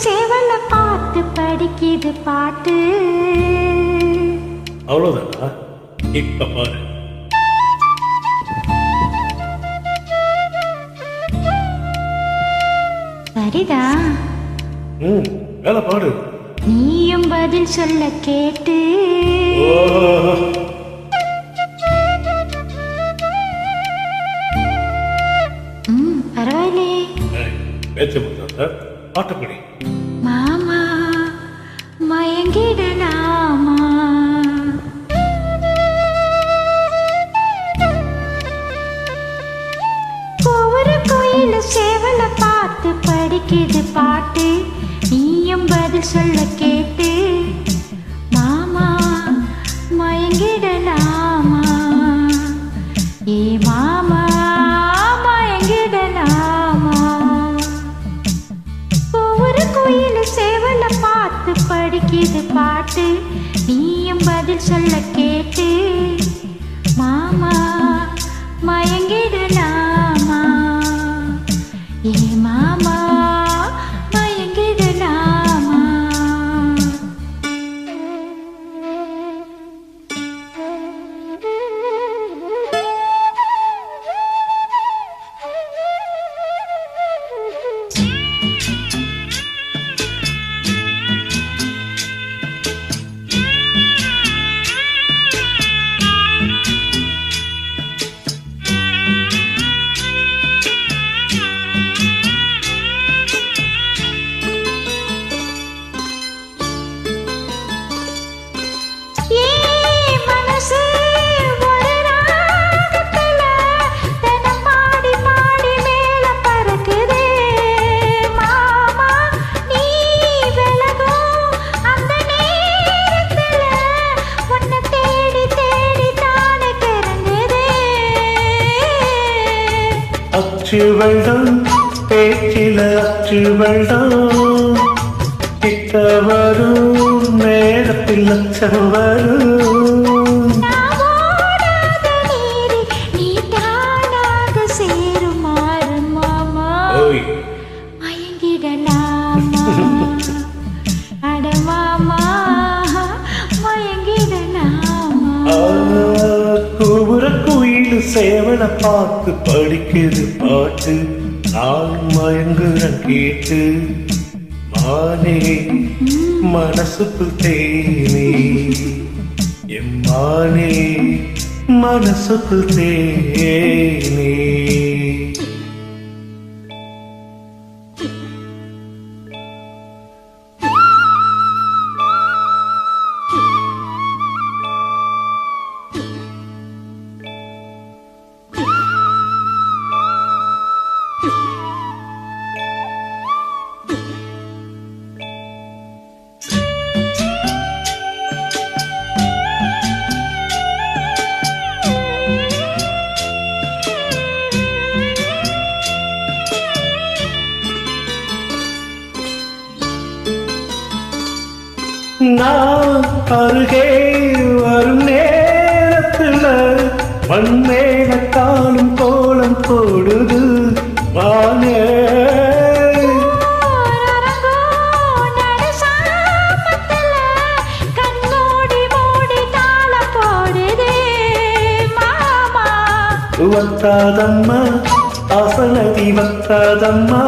சேவல பார்த்து படிக்குது பாட்டு. அவ்வளவுதானா? இப்ப பாரு. சரிதா. வேலை பாடு. நீயும் பதில் சொல்ல கேட்டு பரவாயில்லையே. பேச்சு முடியாத பாட்டுப்படி. மாமா மயங்கிடலாமா? ஒவ்வொரு கோயில சேவல பார்த்து படிக்குது பாட்டு. நீயும் பதில் சொல்ல கேட்டு மாமா மயங்கிடலாமா? ஏ மாமா மயங்கிடலாமா? ஒவ்வொரு கோயில சேவல பார்த்து படிக்குது பாட்டு. நீயும் பதில் சொல்ல கேட்டு மாமா மயங்கிடலாமா? ஏ மாமா மயங்கிடலாமா? அச்சு வெள்ளம் பேச்சில அச்சு வெள்ளம் கிட்ட வரும் நேரத்தில் அச்சம் வரும். நீ தானாக சேருமாறு மாமா மயங்கிடலாமா? அட மாமா மயங்கிடலாமா? கூவுற குயில் சேவல பார்த்து படிக்குது பாட்டு. நான் மயங்குறேன் கேட்டு மானே மனசுக்குள் தேனே. எம்மானே மனசுக்குள் தேனே. நான் அருகே வரும் நேரத்தில் மண்மேல காலும் கோலம் போடுது வானே. வத்தாதம்மா அசலதி வத்தாதம்மா.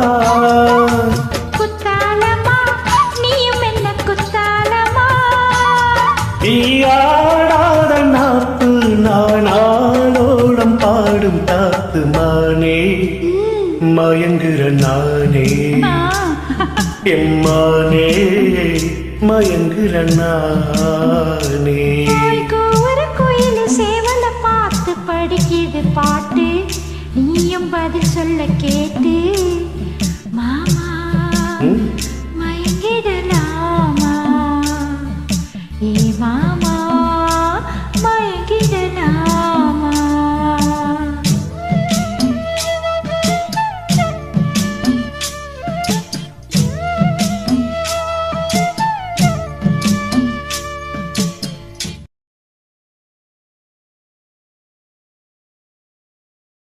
ஆடாத நாத்து நானாளோடம் பாடும் தாத்து மானே மயங்குற நானே. எம்மானே மயங்குற நானே. ஒரு கோயில சேவல பார்த்து படிக்குது பாட்டு. நீயும் பதில் சொல்ல கேட்டு மாமா